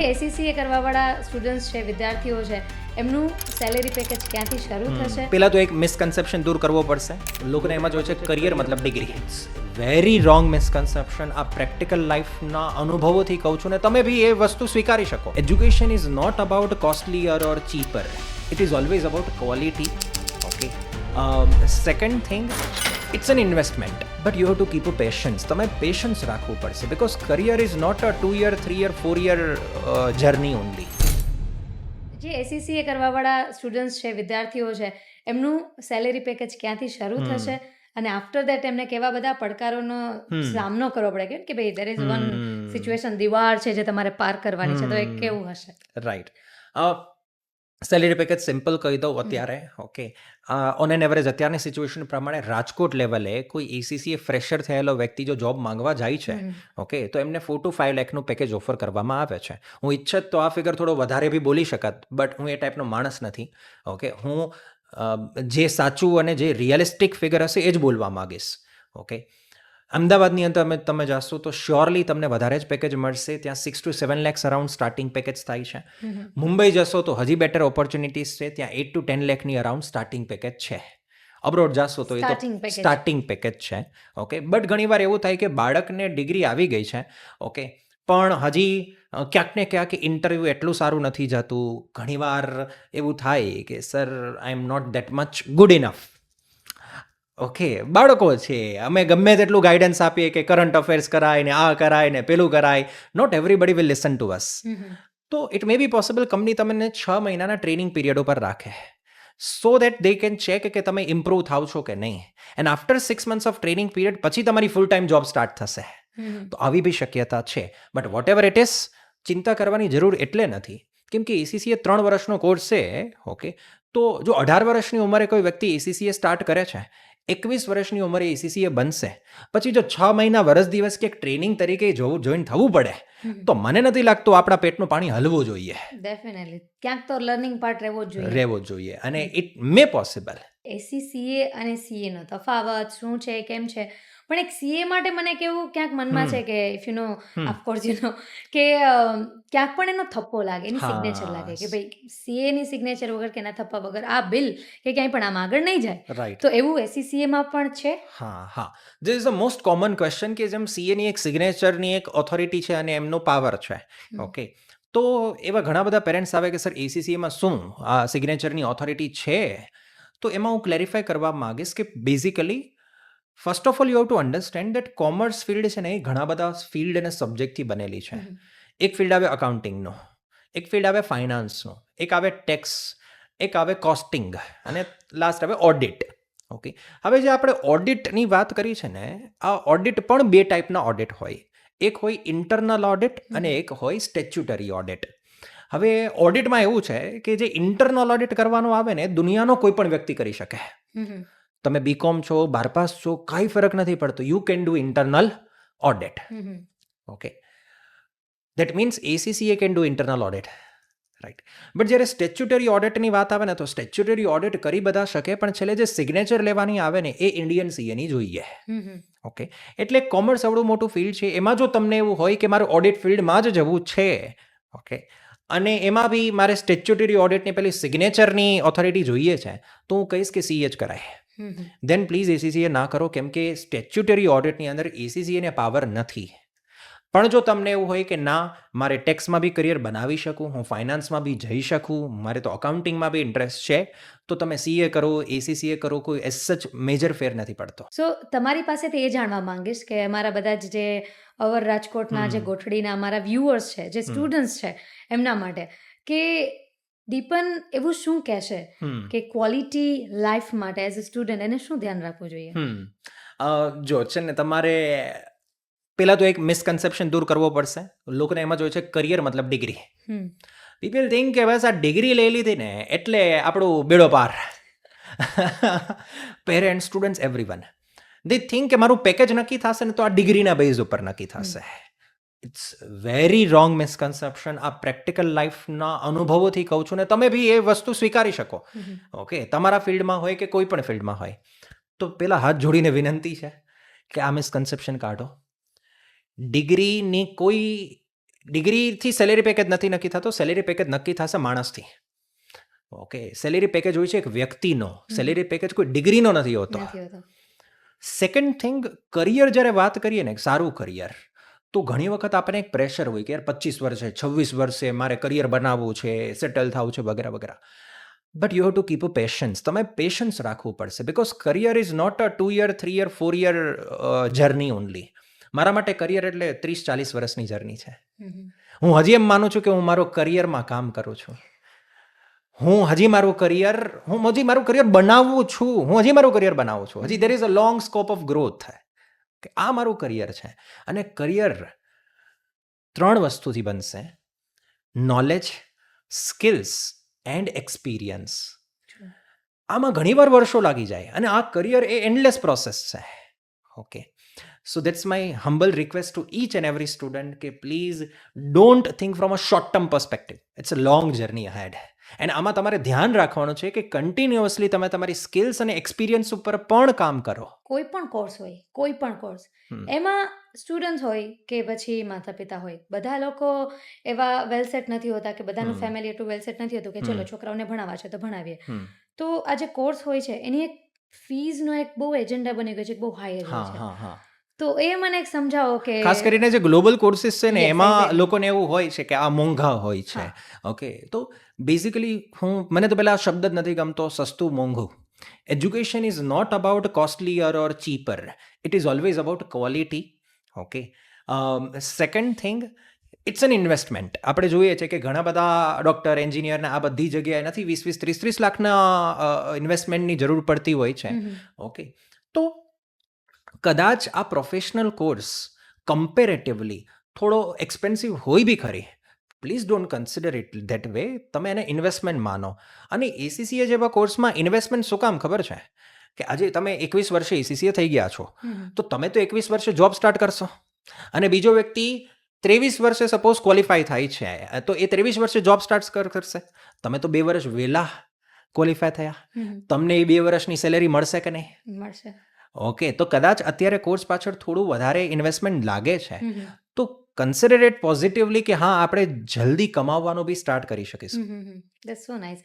ACCA કરવાવાળા students છે, વિદ્યાર્થીઓ છે, એમનું સેલેરી પેકેજ ક્યાંથી શરૂ થશે? પહેલાં તો એક મિસકન્સેપ્શન દૂર કરવો પડશે. લોકોને એમાં જોઈએ છે કરિયર મતલબ ડિગ્રી. Very wrong misconception. આ પ્રેક્ટિકલ લાઈફના અનુભવોથી કહું છું ને, તમે બી એ વસ્તુ સ્વીકારી શકો. Education is not about costlier or cheaper. It is always about quality. Okay. Second thing, it's an investment, but you have to keep a patience. તમે પેશન્સ રાખવું પડશે, because career is not a 2 year 3 year 4 year journey only. જે ACCA કરવાવાળા students છે, વિદ્યાર્થીઓ છે, એમનું salary package ક્યાંથી શરૂ થશે અને આફ્ટર દેટ એમને કેવા બધા પડકારોનો સામનો કરવો પડે? કે ભાઈ દેર ઇઝ વન સિચ્યુએશન, દીવાર છે જે તમારે પાર કરવાની છે, તો એ કેવું હશે? રાઈટ. સેલેરી પેકેજ સિમ્પલ કહી દઉં અત્યારે. ઓકે. ઓન એન એવરેજ અત્યારની સિચ્યુએશન પ્રમાણે રાજકોટ લેવલે કોઈ એસીસીએ ફ્રેશર થયેલો વ્યક્તિ જો જોબ માંગવા જાય છે, ઓકે, તો એમને 4 to 5 લાખનું પેકેજ ઓફર કરવામાં આવે છે. હું ઈચ્છત તો આ ફિગર થોડો વધારે બી બોલી શકત, બટ હું એ ટાઈપનો માણસ નથી. ઓકે. હું જે સાચું અને જે રિયલિસ્ટિક ફિગર હશે એ જ બોલવા માંગીશ. ઓકે. અમદાવાદની અંદર તમે જાશો તો શ્યોરલી તમને વધારે જ પેકેજ મળશે. ત્યાં 6 to 7 lakhs around starting package થાય છે. મુંબઈ જશો તો હજી બેટર ઓપોર્ચ્યુનિટીઝ છે. ત્યાં 8 to 10 લાખની અરાઉન્ડ સ્ટાર્ટિંગ પેકેજ છે. અબ્રોડ જાશો તો એ તો સ્ટાર્ટિંગ પેકેજ છે. ઓકે. બટ ઘણીવાર એવું થાય કે બાળકને ડિગ્રી આવી ગઈ છે, ઓકે, પણ હજી ક્યાંક ને ક્યાંક ઇન્ટરવ્યૂ એટલું સારું નથી જતું. ઘણીવાર એવું થાય કે sir, I am not that much good enough. Okay. બાળકો છે, અમે ગમે તેટલું ગાઈડન્સ આપીએ કે કરંટ અફેર્સ કરાય ને આ કરાય ને પેલું કરાય, not everybody will listen to us. તો it may be possible company તમને 6 મહિનાના ટ્રેનિંગ પીરિયડ ઉપર રાખે, so that they can check કે તમે ઇમ્પ્રૂવ થાવ છો કે નહીં. And after 6 months of training period પછી તમારી ફૂલ ટાઈમ જોબ સ્ટાર્ટ થશે. તો આવી બી શક્યતા છે. But what ever it is, ચિંતા કરવાની જરૂર એટલે નથી, કેમ કે એસીસીએ 3 વર્ષનો કોર્સ છે. ઓકે. તો જો 18 વર્ષની ઉંમરે કોઈ વ્યક્તિ એસીસીએ સ્ટાર્ટ કરે છે, 21 વર્ષની ઉંમરે એસીસીએ બનશે, પછી જો 6 મહિના વર્ષ દિવસ કે ટ્રેનિંગ તરીકે જોઈન થવું પડે, તો મને નથી લાગતું આપણા પેટનું પાણી હલવું જોઈએ. ડેફિનેટલી ક્યાંક તો લર્નિંગ પાર્ટ રહેવો જ જોઈએ અને ઇટ મે પોસિબલ. એસીસીએ અને સીએ નો તફાવત શું છે, કેમ છે? પણ એક સીએ માટે મને કેવું ક્યાંક મનમાં છે કે if you know, of course you know, કે ક્યાંક પણ એનો થપ્પો લાગે, એની સિગ્નેચર લાગે કે ભાઈ સીએની સિગ્નેચર વગર કે એના થપ્પા વગર આ બિલ કે ક્યાંય પણ આમ આગળ નહીં જાય. રાઈટ. તો એવું એસીસીએમાં પણ છે. હા. This is the most common question કે જેમ સીએની એક સિગ્નેચરની એક ઓથોરિટી છે અને એમનો પાવર છે. ઓકે. તો એવા ઘણા બધા પેરેન્ટ્સ આવે કે સર એસીસીએમાં શું આ સિગ્નેચરની ઓથોરિટી છે? તો એમાં હું ક્લેરિફાય કરવા માંગીશ કે basically first of all you have to understand that commerce field છે ને એ ઘણા બધા ફિલ્ડ અને સબ્જેક્ટથી બનેલી છે. એક ફિલ્ડ આવે અકાઉન્ટિંગનો, એક ફિલ્ડ આવે ફાઇનાન્સનો, એક આવે ટેક્સ, એક આવે કોસ્ટિંગ અને લાસ્ટ આવે ઓડિટ. ઓકે. હવે જે આપણે ઓડિટની વાત કરી છે ને, આ ઓડિટ પણ 2 ટાઈપના ઓડિટ હોય. એક હોય ઇન્ટરનલ ઓડિટ અને એક હોય સ્ટેચ્યુટરી ઓડિટ. હવે ઓડિટમાં એવું છે કે જે ઇન્ટરનલ ઓડિટ કરવાનો આવે ને, દુનિયાનો કોઈ પણ વ્યક્તિ કરી શકે. તમે બીકોમ છો, બારપાસ છો, કાંઈ ફરક નથી પડતો. You can do internal audit. Okay. That means ACCA can do internal audit. Right. But જ્યારે સ્ટેચ્યુટરી ઓડિટની વાત આવે ને, તો સ્ટેચ્યુટરી ઓડિટ કરી બધા શકે, પણ છેલ્લે જે સિગ્નેચર લેવાની આવે ને એ ઇન્ડિયન સીએની જોઈએ. ઓકે. એટલે કોમર્સ આવડું મોટું ફિલ્ડ છે, એમાં જો તમને એવું હોય કે મારે ઓડિટ ફિલ્ડમાં જ જવું છે, ઓકે, અને એમાં બી મારે સ્ટેચ્યુટરી ઓડિટની પેલી સિગ્નેચરની ઓથોરિટી જોઈએ છે, તો હું કહીશ કે સીએ જ કરાય. દેન પ્લીઝ એસીસીએ ના કરો, કેમ કે સ્ટેચ્યુટરી ઓડિટની અંદર એસીસીએને પાવર નથી. પણ જો તમને એવું હોય કે ના, મારે ટેક્સમાં બી કરિયર બનાવી શકું, હું ફાઇનાન્સમાં બી જઈ શકું, મારે તો અકાઉન્ટિંગમાં બી ઇન્ટરેસ્ટ છે, તો તમે સીએ કરો, એસીસીએ કરો, કોઈ એઝ સચ મેજર ફેર નથી પડતો. સો તમારી પાસેથી એ જાણવા માંગીશ કે અમારા બધા જ જે અવર રાજકોટના જે ગોઠડીના અમારા વ્યુઅર્સ છે, જે સ્ટુડન્ટ્સ છે, એમના માટે કે દીપન એવું શું કહેશે કે ક્વોલિટી લાઈફ માટે એઝ અ સ્ટુડન્ટ એને શું ધ્યાન રાખવું જોઈએ? જો છે ને, તમારે પહેલાં તો એક મિસકન્સેપ્શન દૂર કરવો પડશે. લોકોને એમાં જોઈએ છે કરિયર મતલબ ડિગ્રી. પીપલ થિંક કે બસ આ ડિગ્રી લઈ લીધી ને એટલે આપણું બેડો પાર. પેરેન્ટ્સ, સ્ટુડન્ટ્સ, એવરીવન દે થિંક કે મારું પેકેજ નક્કી થશે ને તો આ ડિગ્રીના બેઝ ઉપર નક્કી થશે. It's very wrong misconception. આ પ્રેક્ટિકલ લાઈફના અનુભવોથી કહું છું ને, તમે બી એ વસ્તુ સ્વીકારી શકો. ઓકે. તમારા ફિલ્ડમાં હોય કે કોઈ પણ ફિલ્ડમાં હોય, તો પેલા હાથ જોડીને વિનંતી છે કે આ મિસકન્સેપ્શન કાઢો. ડિગ્રીની કોઈ ડિગ્રીથી સેલેરી પેકેજ નથી નક્કી થતો, સેલેરી પેકેજ નક્કી થશે માણસથી. ઓકે, સેલેરી પેકેજ હોય છે એક વ્યક્તિનો, સેલેરી પેકેજ કોઈ ડિગ્રીનો નથી હોતો. નથી હોતો. સેકન્ડ થિંગ, કરિયર જ્યારે વાત કરીએ ને, એક સારું કરિયર, તો ઘણી વખત આપણને એક પ્રેશર હોય કે યાર 25 વર્ષે 26 વર્ષે મારે કરિયર બનાવવું છે, સેટલ થવું છે વગેરે વગેરે. But you have to keep a patience. તમે પેશન્સ રાખવું પડશે, because career is not a 2 year 3 year 4 year journey only. મારા માટે કરિયર એટલે 30-40 વર્ષની જર્ની છે. હું હજી એમ માનું છું કે હું મારો કરિયરમાં કામ કરું છું. હું હજી મારું કરિયર બનાવું છું. હજી there is a long scope of growth. કે આ મારું કરિયર છે. અને કરિયર 3 વસ્તુથી બનશે: નોલેજ, સ્કિલ્સ એન્ડ એક્સપિરિયન્સ. આમાં ઘણીવાર વર્ષો લાગી જાય, અને આ કરિયર એ એન્ડલેસ પ્રોસેસ છે. Okay, so that's my humble request to each and every student કે please don't think from a short term perspective. It's a long journey ahead. And આમાં તમારે ધ્યાન રાખવાનું છે કે કન્ટિન્યુઅસલી તમે તમારી સ્કિલ્સ અને એક્સપિરિયન્સ ઉપર પણ કામ કરો. કોઈ પણ કોર્સ હોય, કોઈ પણ કોર્સ, એમાં સ્ટુડન્ટ હોય કે પછી માતા પિતા હોય, બધા લોકો એવા વેલ સેટ નથી હોતા કે બધાનું ફેમિલી એટલું વેલ સેટ નથી હોતું કે ચલો છોકરાઓને ભણાવવા છે તો ભણાવીએ. તો આ જે કોર્સ હોય છે એની એક ફીઝનો એક બહુ એજન્ડા બની ગયો છે, બહુ હાઈ હોય છે. તો એ મને એક સમજાવો કે ખાસ કરીને જે ગ્લોબલ કોર્સિસ છે ને, Yes, એમાં exactly. લોકોને એવું હોય છે કે આ મોંઘા હોય છે. ઓકે, તો બેઝિકલી મને તો પહેલા આ શબ્દ જ નથી ગમતો, સસ્તું મોંઘું. Education is not about costlier or cheaper. It is always about quality. Okay, second thing, it's an investment. આપણે જોઈએ છે કે ઘણા બધા ડૉક્ટર, એન્જિનિયરને આ બધી જગ્યાએ નથી 20-30 લાખના ઇન્વેસ્ટમેન્ટની જરૂર પડતી હોય છે. ઓકે, તો કદાચ આ પ્રોફેશનલ કોર્સ કમ્પેરેટિવલી થોડો એક્સપેન્સિવ હોય બી ખરી. Please don't consider it that way. તમે એને ઇન્વેસ્ટમેન્ટ માનો. અને એસીસીએ જેવા કોર્સમાં ઇન્વેસ્ટમેન્ટ શું કામ ખબર છે? કે આજે તમે 21 વર્ષે એસીસીએ થઈ ગયા છો, તો તમે તો 21 વર્ષે જોબ સ્ટાર્ટ કરશો, અને બીજો વ્યક્તિ 23 વર્ષે સપોઝ ક્વોલિફાય થાય છે, તો એ 23 વર્ષે જોબ સ્ટાર્ટ કરશે. તમે તો 2 વર્ષ વહેલા ક્વોલિફાય થયા, તમને એ 2 વર્ષની સેલેરી મળશે કે નહીં? મળશે. ઓકે, તો કદાચ અત્યારે કોર્સ પાછળ થોડું વધારે ઇન્વેસ્ટમેન્ટ લાગે છે, તો કન્સિડર ઇટ પોઝિટિવલી કે હા, આપણે જલ્દી કમાવવાનું બી સ્ટાર્ટ કરી શકીશું. That's so nice.